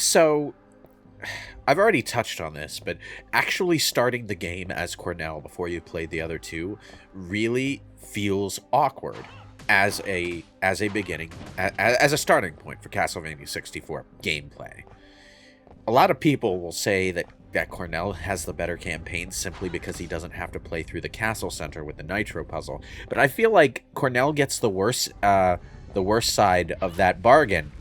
So, I've already touched on this, but actually starting the game as Cornell before you played the other two really feels awkward as a beginning, as a starting point for Castlevania 64 gameplay. A lot of people will say that Cornell has the better campaign simply because he doesn't have to play through the castle center with the Nitro puzzle, but I feel like Cornell gets the worst side of that bargain,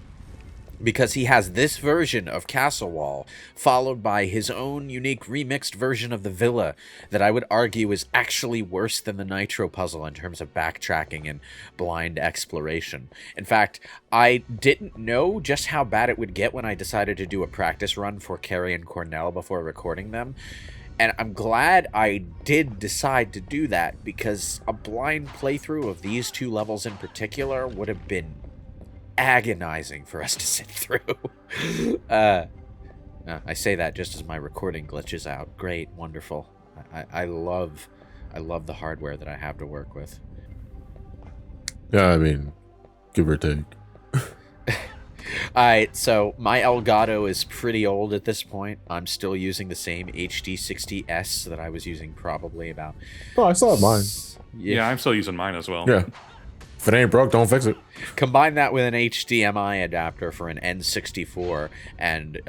because he has this version of Castle Wall, followed by his own unique remixed version of the Villa that I would argue is actually worse than the Nitro puzzle in terms of backtracking and blind exploration. In fact, I didn't know just how bad it would get when I decided to do a practice run for Carrie and Cornell before recording them. And I'm glad I did decide to do that, because a blind playthrough of these two levels in particular would have been agonizing for us to sit through. I say that just as my recording glitches out. Great, wonderful. I love the hardware that I have to work with. Yeah, I mean, give or take. Alright, so my Elgato is pretty old at this point. I'm still using the same HD60S that I was using probably about... Oh, I still have mine. Yeah, I'm still using mine as well. Yeah. If it ain't broke, don't fix it. Combine that with an HDMI adapter for an N64, and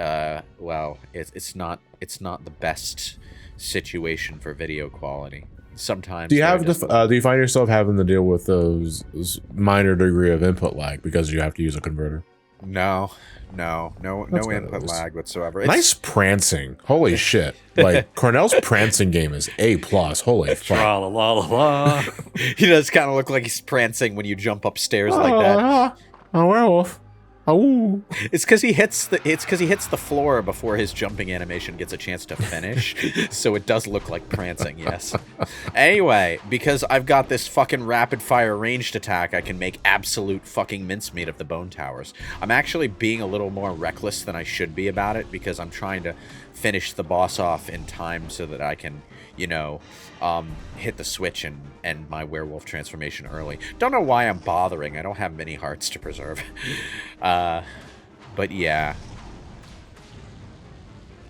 well, it's not the best situation for video quality. Sometimes do you find yourself having to deal with those minor degree of input lag because you have to use a converter? No input lag whatsoever. Nice prancing. Holy shit. Like, Cornell's prancing game is A+. Holy fuck. Tra-la-la-la-la. He does kind of look like he's prancing when you jump upstairs like that. A werewolf. Oh. It's because he hits the floor before his jumping animation gets a chance to finish, so it does look like prancing. Yes. Anyway, because I've got this fucking rapid fire ranged attack, I can make absolute fucking mincemeat of the bone towers. I'm actually being a little more reckless than I should be about it, because I'm trying to finish the boss off in time so that I can, hit the switch and end my werewolf transformation early. Don't know why I'm bothering. I don't have many hearts to preserve. But yeah.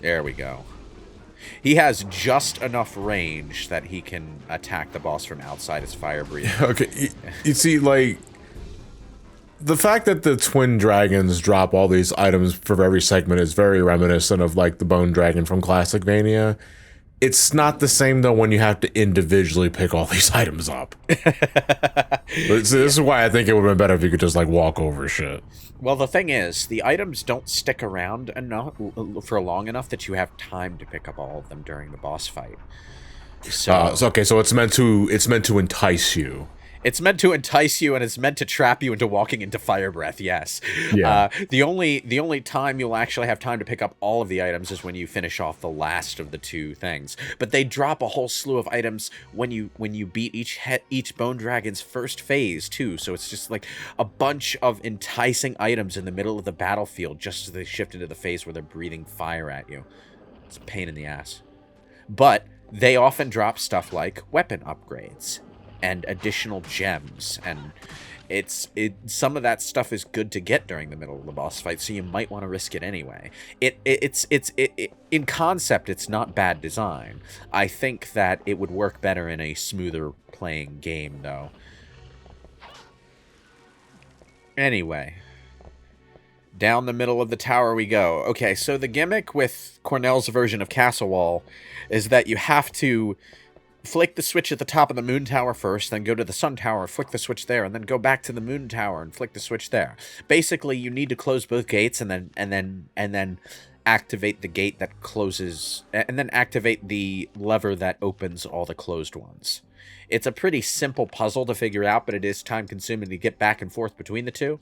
There we go. He has just enough range that he can attack the boss from outside his fire breathing. Okay, you see, like, the fact that the twin dragons drop all these items for every segment is very reminiscent of, like, the bone dragon from Classicvania. It's not the same, though, when you have to individually pick all these items up. This is why I think it would have been better if you could just, like, walk over shit. Well, the thing is, the items don't stick around enough for long enough that you have time to pick up all of them during the boss fight. So it's meant to entice you. It's meant to entice you, and it's meant to trap you into walking into fire breath. Yes. Yeah. The only time you'll actually have time to pick up all of the items is when you finish off the last of the two things. But they drop a whole slew of items when you beat each bone dragon's first phase too. So it's just like a bunch of enticing items in the middle of the battlefield just as they shift into the phase where they're breathing fire at you. It's a pain in the ass. But they often drop stuff like weapon upgrades and additional gems, and some of that stuff is good to get during the middle of the boss fight, so you might want to risk it anyway. It's in concept, it's not bad design. I think that it would work better in a smoother playing game, though. Anyway, down the middle of the tower we go. Okay, so the gimmick with Cornell's version of Castle Wall is that you have to flick the switch at the top of the moon tower first, then go to the sun tower, flick the switch there, and then go back to the moon tower and flick the switch there. Basically, you need to close both gates and then activate the gate that closes, and then activate the lever that opens all the closed ones. It's a pretty simple puzzle to figure out, but it is time-consuming to get back and forth between the two.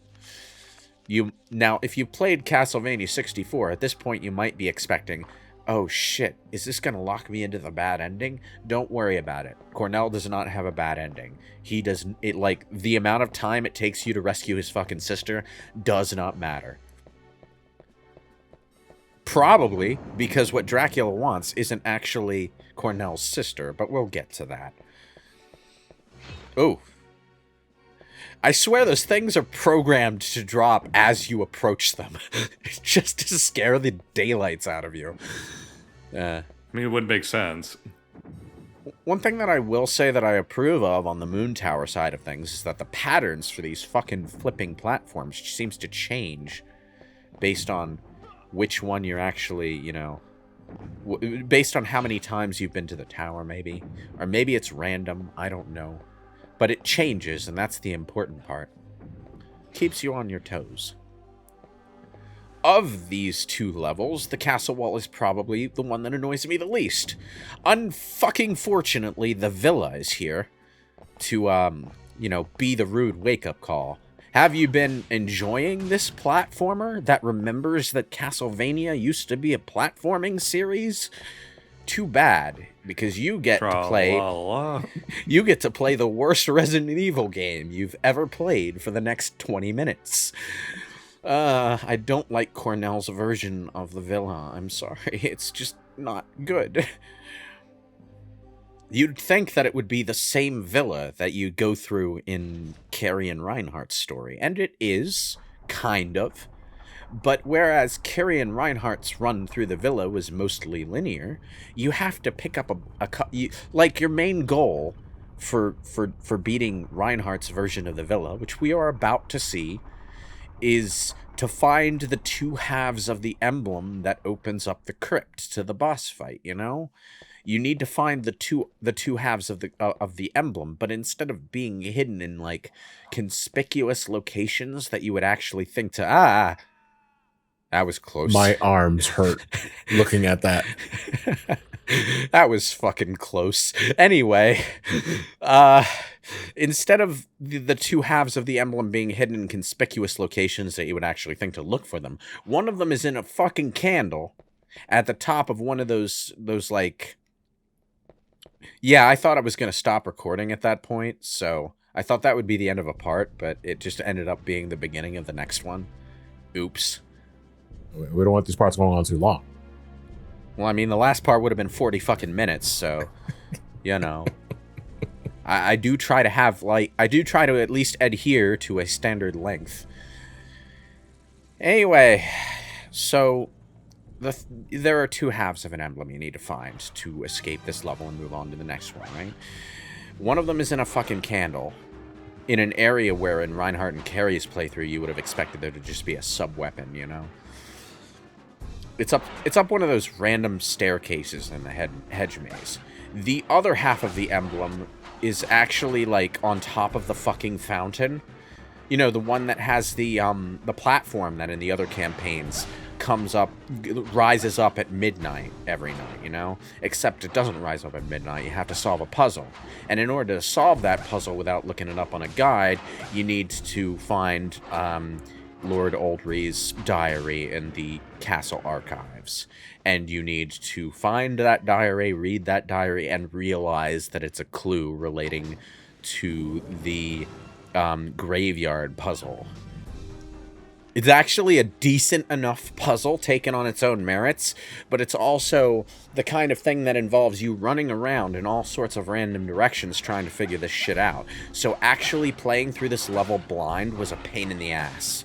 Now, if you played Castlevania 64, at this point you might be expecting, oh shit, is this gonna lock me into the bad ending? Don't worry about it. Cornell does not have a bad ending. He does it, like, the amount of time it takes you to rescue his fucking sister does not matter. Probably because what Dracula wants isn't actually Cornell's sister, but we'll get to that. Oh. I swear those things are programmed to drop as you approach them. Just to scare the daylights out of you. I mean, it would make sense. One thing that I will say that I approve of on the Moon Tower side of things is that the patterns for these fucking flipping platforms seems to change based on which one you're actually, you know, based on how many times you've been to the tower, maybe. Or maybe it's random, I don't know. But it changes, and that's the important part. Keeps you on your toes. Of these two levels, the castle wall is probably the one that annoys me the least. Unfucking fortunately, the villa is here to, you know, be the rude wake-up call. Have you been enjoying this platformer that remembers that Castlevania used to be a platforming series? Too bad, because you get to play you get to play the worst Resident Evil game you've ever played for the next 20 minutes. I don't like Cornell's version of the villa. I'm sorry. It's just not good. You'd think that it would be the same villa that you go through in Carrie and Reinhardt's story, and it is, kind of. But whereas Carrie and Reinhardt's run through the villa was mostly linear, you have to pick up like your main goal for beating Reinhardt's version of the villa, which we are about to see, is to find the two halves of the emblem that opens up the crypt to the boss fight, you know? You need to find the two halves of the emblem, but instead of being hidden in like conspicuous locations that you would actually think to that was close. My arms hurt looking at that. That was fucking close. Anyway, instead of the two halves of the emblem being hidden in conspicuous locations that you would actually think to look for them, one of them is in a fucking candle at the top of one of those like... Yeah, I thought I was going to stop recording at that point, so I thought that would be the end of a part, but it just ended up being the beginning of the next one. Oops. We don't want these parts going on too long. Well, I mean, the last part would have been 40 fucking minutes, so, you know. I do try to have, like, I do try to at least adhere to a standard length. Anyway, so, there are two halves of an emblem you need to find to escape this level and move on to the next one, right? One of them is in a fucking candle, in an area where in Reinhardt and Carrie's playthrough you would have expected there to just be a sub-weapon, you know? It's up one of those random staircases in the hedge maze. The other half of the emblem is actually, like, on top of the fucking fountain. You know, the one that has the platform that in the other campaigns rises up at midnight every night, you know? Except it doesn't rise up at midnight. You have to solve a puzzle. And in order to solve that puzzle without looking it up on a guide, you need to find Lord Oldrey's diary in the castle archives. And you need to find that diary, read that diary, and realize that it's a clue relating to the graveyard puzzle. It's actually a decent enough puzzle taken on its own merits, but it's also the kind of thing that involves you running around in all sorts of random directions trying to figure this shit out. So actually playing through this level blind was a pain in the ass.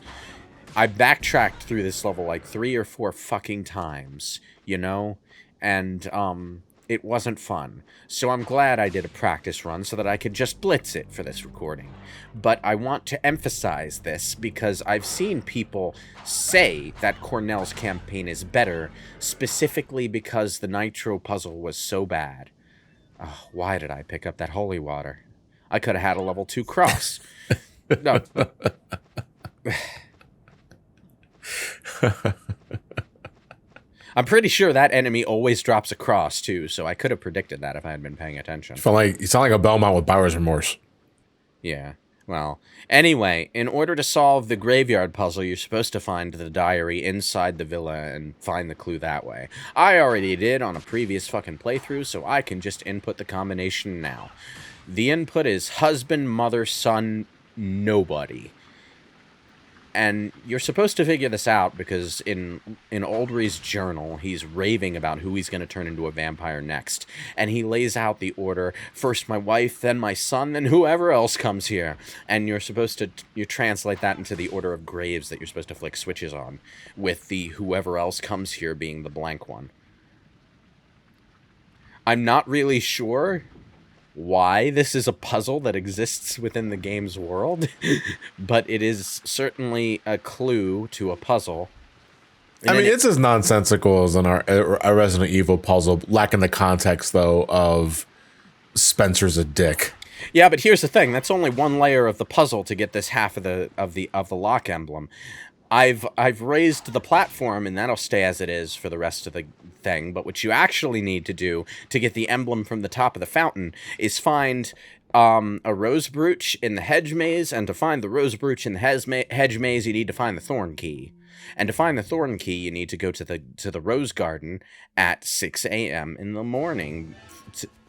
I backtracked through this level like 3 or 4 fucking times, you know? And, it wasn't fun. So I'm glad I did a practice run so that I could just blitz it for this recording. But I want to emphasize this because I've seen people say that Cornell's campaign is better, specifically because the Nitro puzzle was so bad. Oh, why did I pick up that holy water? I could have had a level 2 cross. No. I'm pretty sure that enemy always drops a cross, too, so I could have predicted that if I had been paying attention. You sound like a Belmont with buyer's remorse. Yeah, well, anyway, in order to solve the graveyard puzzle, you're supposed to find the diary inside the villa and find the clue that way. I already did on a previous fucking playthrough, so I can just input the combination now. The input is husband, mother, son, nobody. And you're supposed to figure this out because in Oldrey's journal, he's raving about who he's going to turn into a vampire next. And he lays out the order, first my wife, then my son, then whoever else comes here. And you're supposed to you translate that into the order of graves that you're supposed to flick switches on, with the whoever else comes here being the blank one. I'm not really sure why this is a puzzle that exists within the game's world, but it is certainly a clue to a puzzle. And I mean, it's as nonsensical as a Resident Evil puzzle, lacking the context, though, of Spencer's a dick. Yeah, but here's the thing. That's only one layer of the puzzle to get this half of the lock emblem. I've raised the platform, and that'll stay as it is for the rest of the thing. But what you actually need to do to get the emblem from the top of the fountain is find a rose brooch in the hedge maze, and to find the rose brooch in the hedge maze, you need to find the thorn key. And to find the thorn key, you need to go to the rose garden at 6 a.m. in the morning.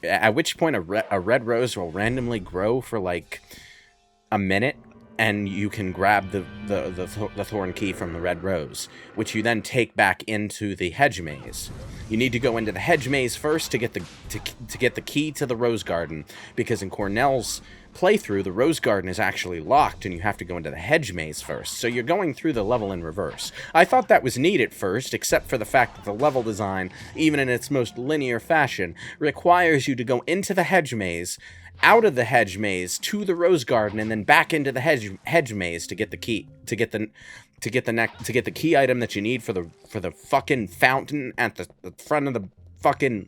At which point a red rose will randomly grow for like a minute. And you can grab the thorn key from the red rose, which you then take back into the hedge maze. You need to go into the hedge maze first to get the key to the rose garden, because in Cornell's playthrough, the rose garden is actually locked, and you have to go into the hedge maze first. So you're going through the level in reverse. I thought that was neat at first, except for the fact that the level design, even in its most linear fashion, requires you to go into the hedge maze, out of the hedge maze to the rose garden, and then back into the hedge maze to get the key, to get the key item that you need for the fucking fountain at the front of the fucking.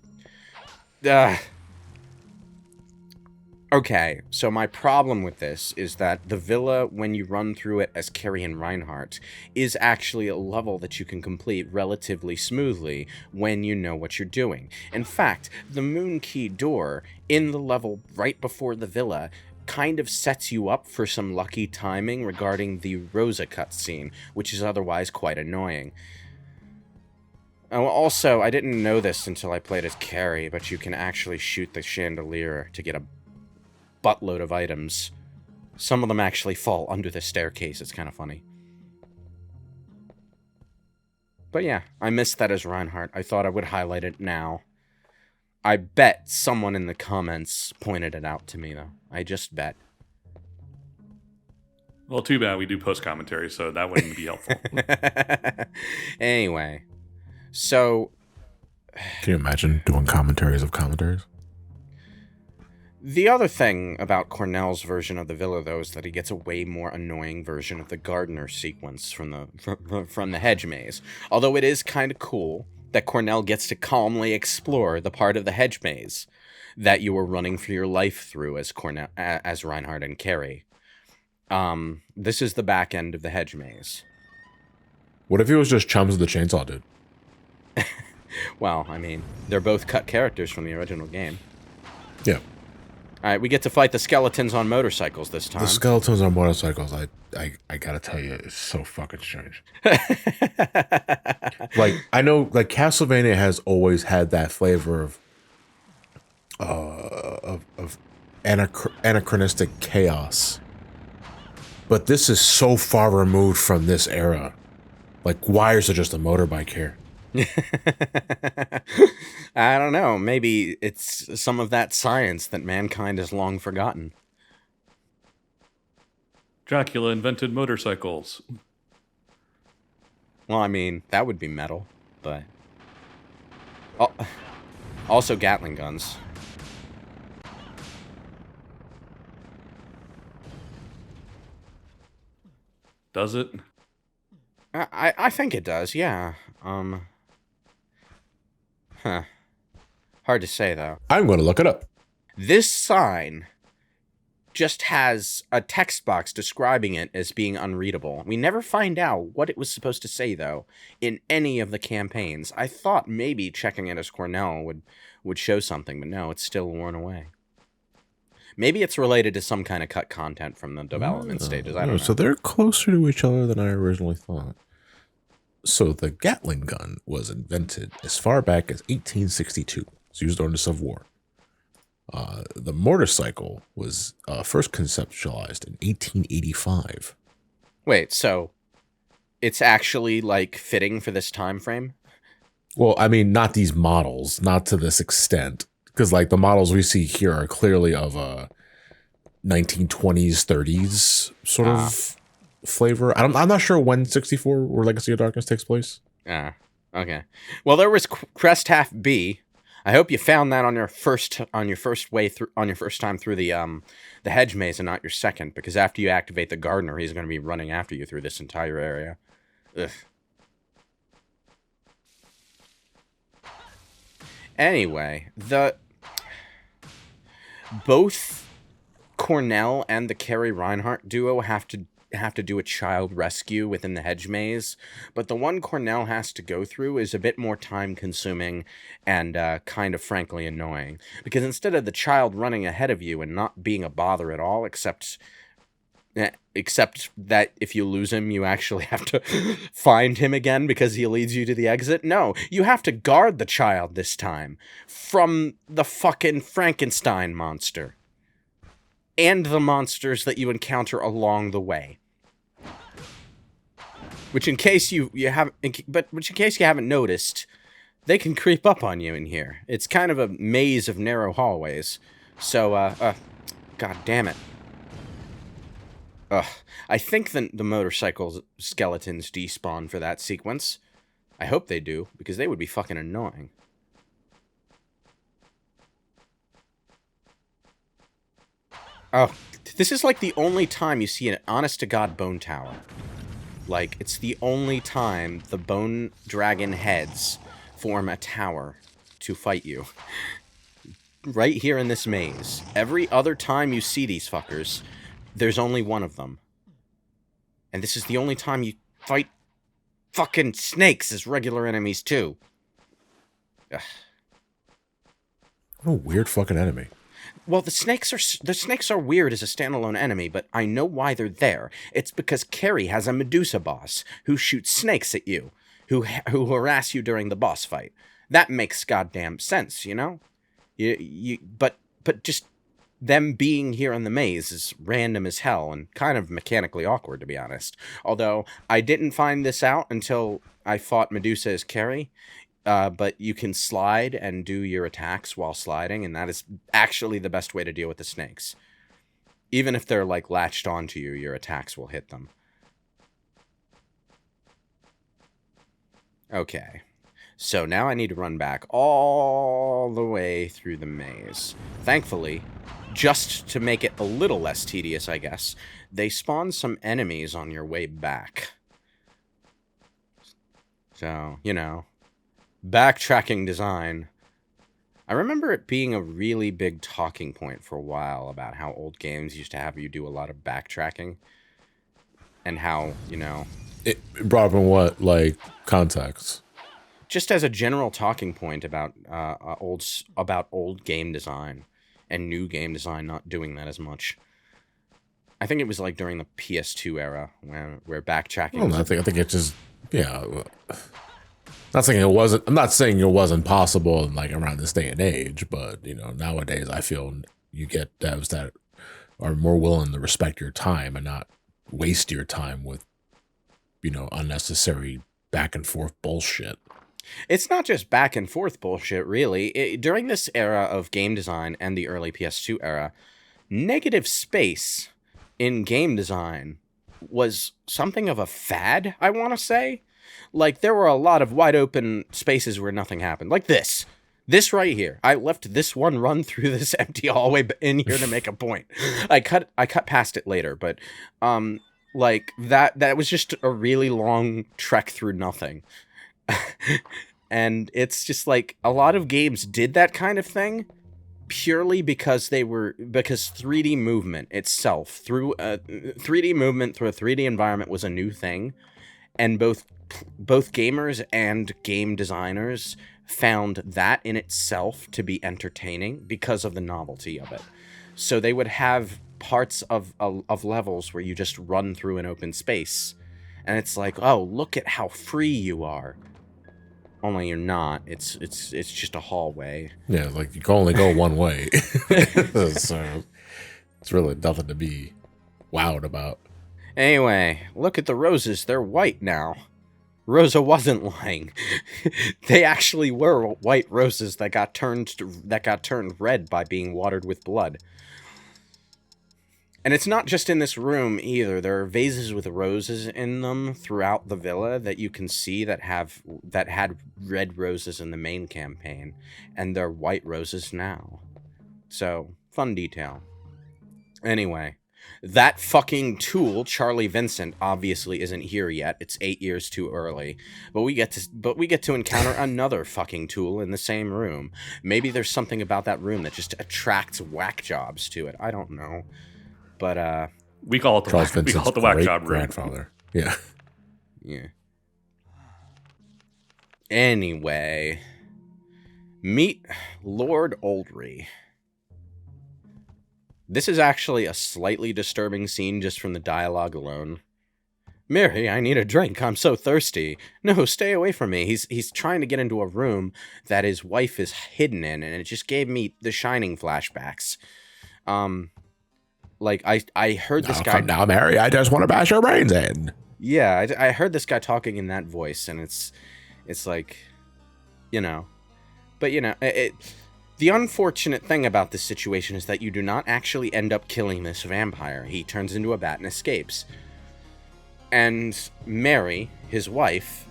Okay, so my problem with this is that the villa, when you run through it as Carrie and Reinhardt, is actually a level that you can complete relatively smoothly when you know what you're doing. In fact, the Moon Key door in the level right before the villa kind of sets you up for some lucky timing regarding the Rosa cutscene, which is otherwise quite annoying. Oh, also, I didn't know this until I played as Carrie, but you can actually shoot the chandelier to get a buttload of items. Some of them actually fall under the staircase. It's kind of funny. But yeah, I missed that as Reinhardt. I thought I would highlight it now. I bet someone in the comments pointed it out to me, though. I just bet. Well, too bad we do post commentary, so that wouldn't be helpful. Anyway, so... Can you imagine doing commentaries of commentaries? The other thing about Cornell's version of the villa, though, is that he gets a way more annoying version of the gardener sequence from the hedge maze. Although it is kind of cool that Cornell gets to calmly explore the part of the hedge maze that you were running for your life through as Reinhardt and Carrie. This is the back end of the hedge maze. What if he was just chums of the chainsaw dude? Well, I mean, they're both cut characters from the original game. Yeah. Alright, we get to fight the skeletons on motorcycles this time. The skeletons on motorcycles, I gotta tell you, it's so fucking strange. Like, I know, like, Castlevania has always had that flavor of anachronistic chaos. But this is so far removed from this era. Like, why is there just a motorbike here? I don't know. Maybe it's some of that science that mankind has long forgotten. Dracula invented motorcycles. Well, I mean, that would be metal, but... Also Gatling guns. Does it? I think it does, yeah. Hard to say, though. I'm going to look it up. This sign just has a text box describing it as being unreadable. We never find out what it was supposed to say, though, in any of the campaigns. I thought maybe checking it as Cornell would show something, but no, it's still worn away. Maybe it's related to some kind of cut content from the development stages. I don't know. So they're closer to each other than I originally thought. So the Gatling gun was invented as far back as 1862. It's used during the Civil War. The motorcycle was first conceptualized in 1885. Wait, so it's actually like fitting for this time frame. Well, I mean, not these models, not to this extent, because like the models we see here are clearly of a 1920s, 30s sort of flavor. I'm not sure when 64 or Legacy of Darkness takes place. Okay. Well, there was Crest Half B. I hope you found that on your first time through the hedge maze and not your second, because after you activate the gardener, he's going to be running after you through this entire area. Ugh. Anyway, both Cornell and the Carrie Reinhardt duo have to do a child rescue within the hedge maze, but the one Cornell has to go through is a bit more time consuming and kind of frankly annoying, because instead of the child running ahead of you and not being a bother at all, except that if you lose him, you actually have to find him again because he leads you to the exit. No, you have to guard the child this time from the fucking Frankenstein monster and the monsters that you encounter along the way. Which, in case you haven't noticed, they can creep up on you in here. It's kind of a maze of narrow hallways. So, god damn it. I think the motorcycle skeletons despawn for that sequence. I hope they do, because they would be fucking annoying. Oh, this is like the only time you see an honest-to-God bone tower. Like, it's the only time the bone dragon heads form a tower to fight you. Right here in this maze. Every other time you see these fuckers, there's only one of them. And this is the only time you fight fucking snakes as regular enemies, too. Ugh. What a weird fucking enemy. Well, the snakes are weird as a standalone enemy, but I know why they're there. It's because Carrie has a Medusa boss who shoots snakes at you, who harass you during the boss fight. That makes goddamn sense, you know? But just them being here in the maze is random as hell and kind of mechanically awkward, to be honest. Although I didn't find this out until I fought Medusa as Carrie. But you can slide and do your attacks while sliding, and that is actually the best way to deal with the snakes. Even if they're, like, latched onto you, your attacks will hit them. Okay. So now I need to run back all the way through the maze. Thankfully, just to make it a little less tedious, I guess, they spawn some enemies on your way back. So, you know... backtracking design. I remember it being a really big talking point for a while about how old games used to have you do a lot of backtracking. And how, you know... It brought up in what, like, context? Just as a general talking point about old game design. And new game design not doing that as much. I think it was like during the PS2 era, where backtracking... I think it just... Yeah... I'm not saying it wasn't possible in like around this day and age, but you know, nowadays I feel you get devs that are more willing to respect your time and not waste your time with, you know, unnecessary back and forth bullshit. It's not just back and forth bullshit, really. During this era of game design and the early PS2 era, negative space in game design was something of a fad, I want to say. Like, there were a lot of wide open spaces where nothing happened. Like this. This right here. I left this one run through this empty hallway in here to make a point. I cut past it later, but like that was just a really long trek through nothing. And it's just like a lot of games did that kind of thing purely because 3D movement itself through a 3D movement through a 3D environment was a new thing, and both gamers and game designers found that in itself to be entertaining because of the novelty of it. So they would have parts of levels where you just run through an open space, and it's like, oh, look at how free you are. Only you're not. It's just a hallway. Yeah, like you can only go one way. So it's really nothing to be wowed about. Anyway, look at the roses. They're white now. Rosa wasn't lying. They actually were white roses that got turned red by being watered with blood. And it's not just in this room either. There are vases with roses in them throughout the villa that you can see that had red roses in the main campaign, and they're white roses now. So, fun detail. Anyway, that fucking tool, Charlie Vincent, obviously isn't here yet. It's 8 years too early. But we get to encounter another fucking tool in the same room. Maybe there's something about that room that just attracts whack jobs to it. I don't know. But we call it the whack job room. Grandfather. Yeah. Yeah. Anyway, meet Lord Oldrey. This is actually a slightly disturbing scene just from the dialogue alone. Mary, I need a drink. I'm so thirsty. No, stay away from me. He's trying to get into a room that his wife is hidden in, and it just gave me the Shining flashbacks. Like, I heard this guy... Now, Mary, I just want to bash your brains in. Yeah, I heard this guy talking in that voice, and it's like, you know... But, you know, the unfortunate thing about this situation is that you do not actually end up killing this vampire. He turns into a bat and escapes. And Mary, his wife,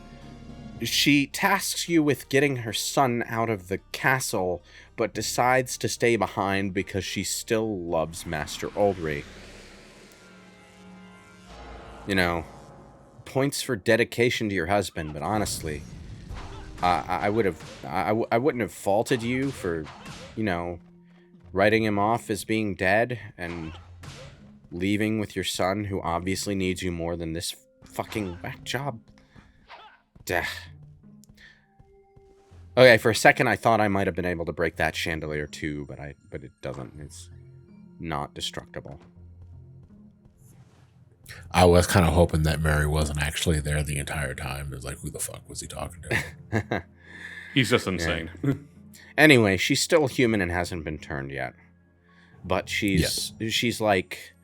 she tasks you with getting her son out of the castle, but decides to stay behind because she still loves Master Oldrey. You know, points for dedication to your husband, but honestly, I wouldn't have faulted you for, you know, writing him off as being dead and leaving with your son, who obviously needs you more than this fucking whack job. Duh. Okay, for a second I thought I might have been able to break that chandelier too, but it doesn't. It's not destructible. I was kind of hoping that Mary wasn't actually there the entire time. It was like, who the fuck was he talking to? He's just insane. Yeah. Anyway, she's still human and hasn't been turned yet. But she's like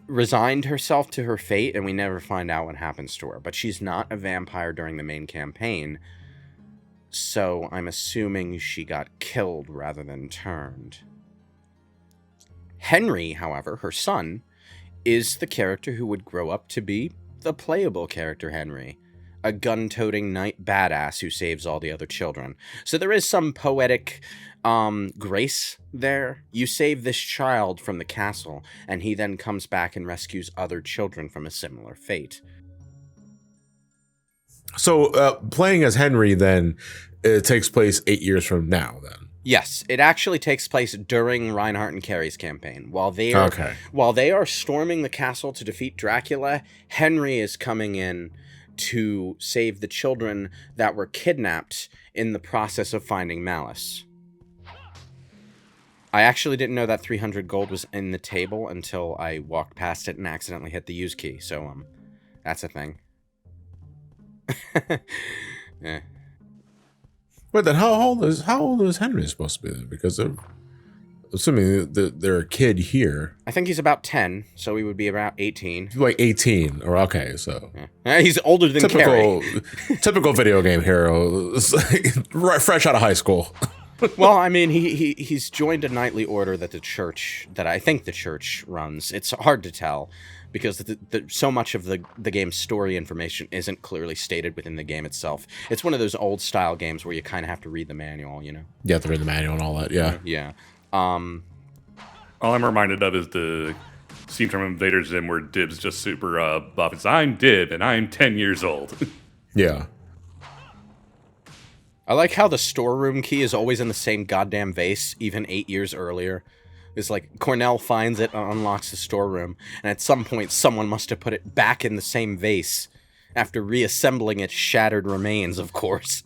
resigned herself to her fate, and we never find out what happens to her. But she's not a vampire during the main campaign. So I'm assuming she got killed rather than turned. Henry, however, her son, is the character who would grow up to be the playable character Henry. A gun-toting knight badass who saves all the other children. So there is some poetic grace there. You save this child from the castle, and he then comes back and rescues other children from a similar fate. So, playing as Henry, then, it takes place 8 years from now, then? Yes, it actually takes place during Reinhardt and Carrie's campaign. While they are storming the castle to defeat Dracula, Henry is coming in to save the children that were kidnapped in the process of finding Malice. I actually didn't know that 300 gold was in the table until I walked past it and accidentally hit the use key, so, that's a thing. Yeah. Wait, then how old is Henry supposed to be then? Because assuming they're a kid here. I think he's about 10, so he would be about 18. Like 18, or okay, so. Yeah. He's older than Carrie. Typical video game hero, right, fresh out of high school. Well, I mean, he's joined a knightly order that I think the church runs. It's hard to tell, because so much of the game's story information isn't clearly stated within the game itself. It's one of those old-style games where you kind of have to read the manual, you know? You have to read the manual and all that, yeah. Yeah. All I'm reminded of is the scene from Invader Zim where Dib's just super buff. It's, I'm Dib, and I'm 10 years old. Yeah. I like how the storeroom key is always in the same goddamn vase, even 8 years earlier. It's like Cornell finds it and unlocks the storeroom, and at some point someone must have put it back in the same vase after reassembling its shattered remains, of course.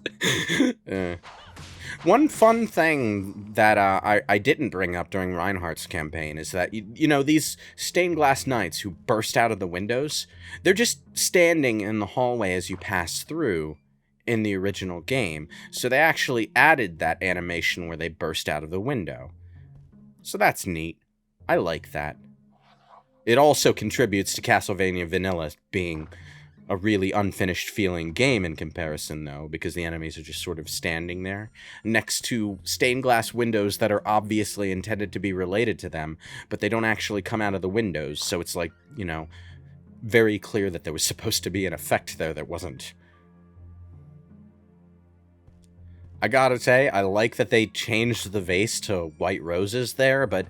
One fun thing that I didn't bring up during Reinhardt's campaign is that, you know, these stained glass knights who burst out of the windows, they're just standing in the hallway as you pass through in the original game. So they actually added that animation where they burst out of the window. So that's neat. I like that. It also contributes to Castlevania Vanilla being a really unfinished feeling game in comparison, though, because the enemies are just sort of standing there next to stained glass windows that are obviously intended to be related to them, but they don't actually come out of the windows, so it's like, you know, very clear that there was supposed to be an effect there that wasn't. I gotta say, I like that they changed the vase to white roses there, but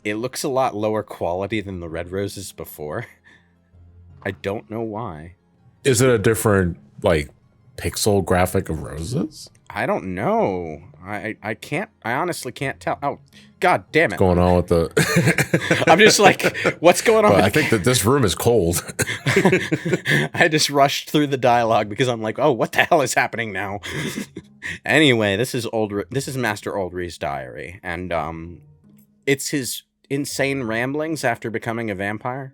it looks a lot lower quality than the red roses before. I don't know why. Is it a different, like, pixel graphic of roses? I don't know. I honestly can't tell. Oh, god damn it. What's going on with the... I'm just like, what's going on? Well, I think that this room is cold. I just rushed through the dialogue because I'm like, oh, what the hell is happening now? Anyway, this is Master Oldrey's diary, and it's his insane ramblings after becoming a vampire.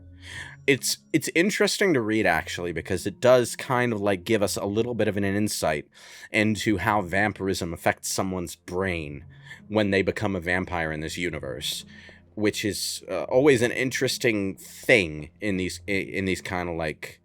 It's interesting to read, actually, because it does kind of like give us a little bit of an insight into how vampirism affects someone's brain when they become a vampire in this universe, which is always an interesting thing in these kind of like...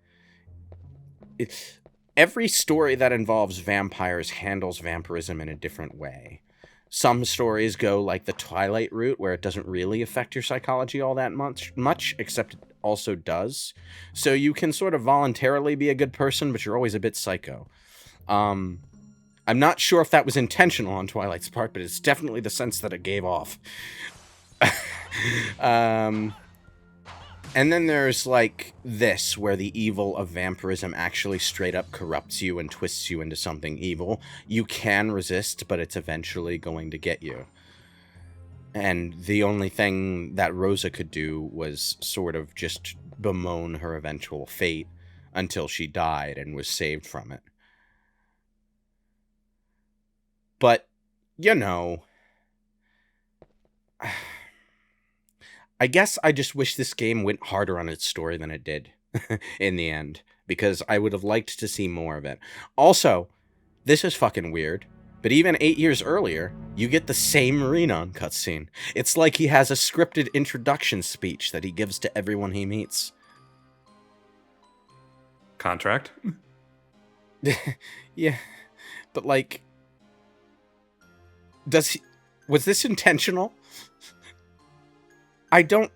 Every story that involves vampires handles vampirism in a different way. Some stories go like the Twilight route, where it doesn't really affect your psychology all that much, except it also does. So you can sort of voluntarily be a good person, but you're always a bit psycho. I'm not sure if that was intentional on Twilight's part, but it's definitely the sense that it gave off. And then there's, like, this, where the evil of vampirism actually straight up corrupts you and twists you into something evil. You can resist, but it's eventually going to get you. And the only thing that Rosa could do was sort of just bemoan her eventual fate until she died and was saved from it. But, you know... I guess I just wish this game went harder on its story than it did in the end, because I would have liked to see more of it. Also, this is fucking weird, but even 8 years earlier, you get the same Renan cutscene. It's like he has a scripted introduction speech that he gives to everyone he meets. Contract? Yeah, but like... Was this intentional? I don't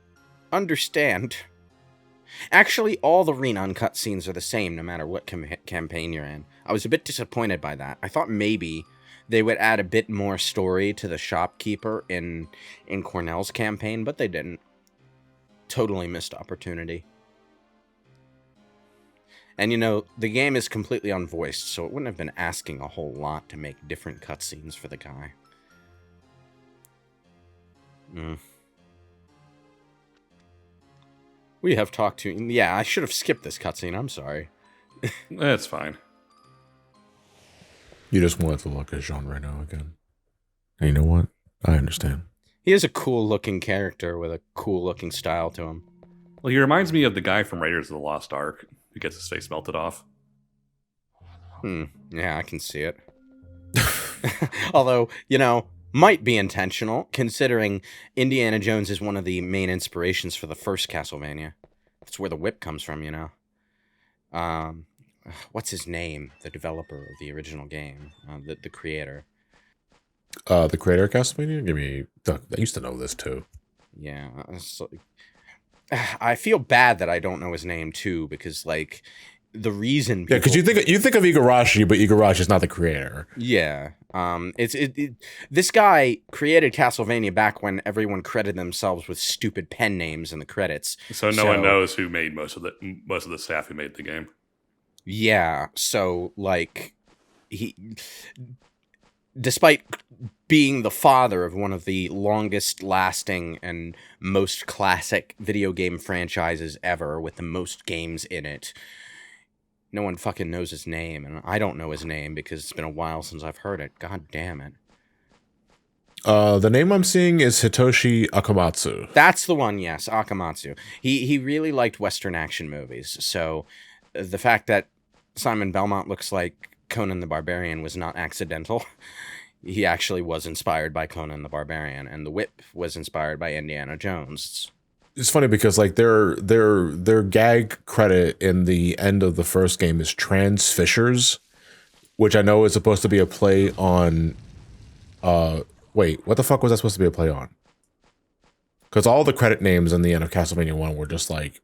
understand. Actually, all the Renan cutscenes are the same, no matter what campaign you're in. I was a bit disappointed by that. I thought maybe they would add a bit more story to the shopkeeper in Cornell's campaign, but they didn't. Totally missed opportunity. And you know, the game is completely unvoiced, so it wouldn't have been asking a whole lot to make different cutscenes for the guy. We have talked to... Yeah, I should have skipped this cutscene. I'm sorry. That's fine. You just wanted to look at Jean Reno again. And you know what? I understand. He is a cool-looking character with a cool-looking style to him. Well, he reminds me of the guy from Raiders of the Lost Ark who gets his face melted off. Yeah, I can see it. Although, you know... might be intentional, considering Indiana Jones is one of the main inspirations for the first Castlevania. That's where the whip comes from, you know. What's his name? The developer of the original game, the creator. The creator of Castlevania? I used to know this too. Yeah, I feel bad that I don't know his name too, because like the reason. Yeah, because you think of Igarashi, but Igarashi is not the creator. Yeah. This guy created Castlevania back when everyone credited themselves with stupid pen names in the credits. So no one knows who made most of the staff who made the game. Yeah, so like he, despite being the father of one of the longest lasting and most classic video game franchises ever, with the most games in it, no one fucking knows his name, and I don't know his name because it's been a while since I've heard it. God damn it. The name I'm seeing is Hitoshi Akamatsu. That's the one, yes, Akamatsu. He really liked Western action movies, so the fact that Simon Belmont looks like Conan the Barbarian was not accidental. He actually was inspired by Conan the Barbarian, and the whip was inspired by Indiana Jones. it's funny because like their gag credit in the end of the first game is Trans Fishers, which I know is supposed to be a play on. Wait, what the fuck was that supposed to be a play on? Because all the credit names in the end of Castlevania 1 were just like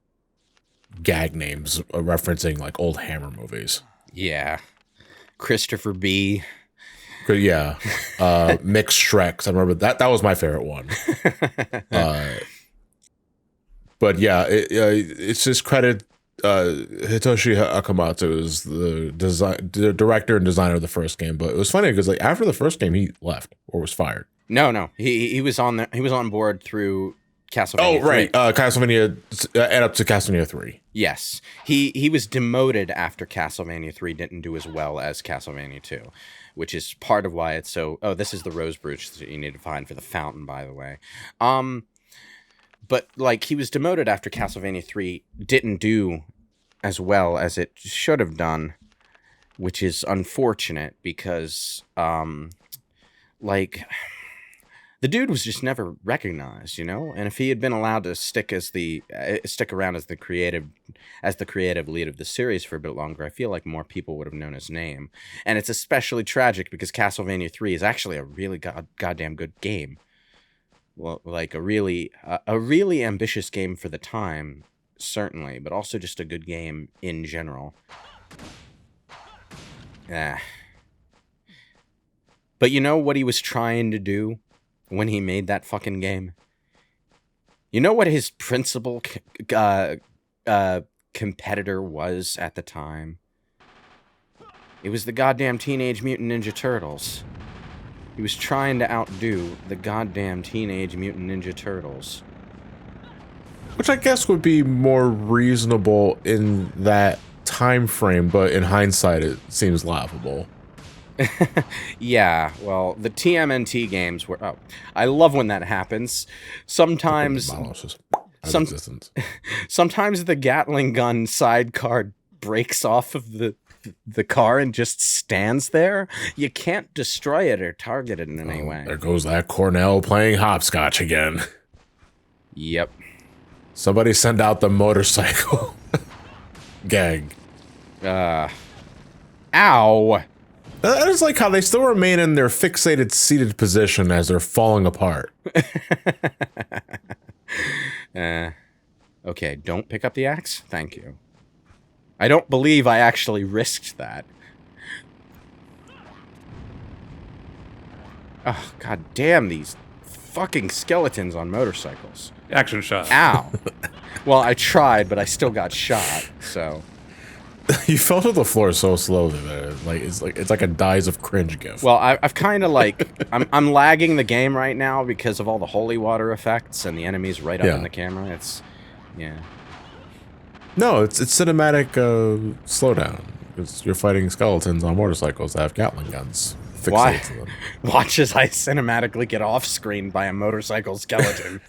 gag names referencing like old Hammer movies. Yeah. Christopher B. Yeah. Mixed Shreks. I remember that. That was my favorite one. But yeah, it's just credit. Hitoshi Akamatsu is the director and designer of the first game. But it was funny because like after the first game, he left or was fired. No. He was on board through Castlevania. Oh, right. Castlevania and up to Castlevania 3. Yes. He was demoted after Castlevania 3 didn't do as well as Castlevania 2, which is part of why it's so... Oh, this is the rose brooch that you need to find for the fountain, by the way. But, like, he was demoted after Castlevania 3 didn't do as well as it should have done, which is unfortunate because, like... The dude was just never recognized, you know. And if he had been allowed to stick around as the creative lead of the series for a bit longer, I feel like more people would have known his name. And it's especially tragic because Castlevania 3 is actually a really goddamn good game. Well, like a really ambitious game for the time, certainly, but also just a good game in general. But you know what he was trying to do when he made that fucking game? You know what his principal competitor was at the time? It was the goddamn Teenage Mutant Ninja Turtles. He was trying to outdo the goddamn Teenage Mutant Ninja Turtles. Which I guess would be more reasonable in that time frame, but in hindsight it seems laughable. Yeah, well, the TMNT games were... Oh, I love when that happens. Sometimes the Gatling gun sidecar breaks off of the car and just stands there. You can't destroy it or target it in any way. There goes that Cornell playing hopscotch again. Yep. Somebody send out the motorcycle gag. Ow! That is like how they still remain in their fixated seated position as they're falling apart. Okay, don't pick up the axe. Thank you. I don't believe I actually risked that. Oh, god damn these fucking skeletons on motorcycles. Action shot. Ow. Well, I tried, but I still got shot, so... You fell to the floor so slowly that it's like a Dies of Cringe gif. Well, I've kind of like I'm lagging the game right now because of all the holy water effects and the enemies right up in the camera. It's No, it's cinematic slowdown. You're fighting skeletons on motorcycles that have Gatling guns fixated to them. Watch as I cinematically get off screen by a motorcycle skeleton.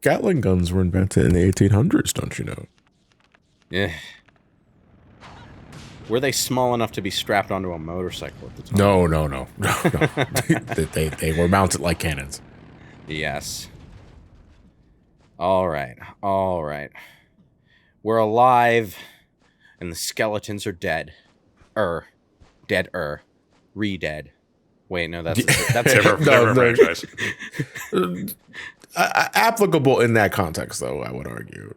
Gatling guns were invented in the 1800s, don't you know? Yeah. Were they small enough to be strapped onto a motorcycle at the time? No. They were mounted like cannons. Yes. All right. We're alive, and the skeletons are dead. Re-dead. Wait, no, that's never franchise. Applicable in that context, though, I would argue.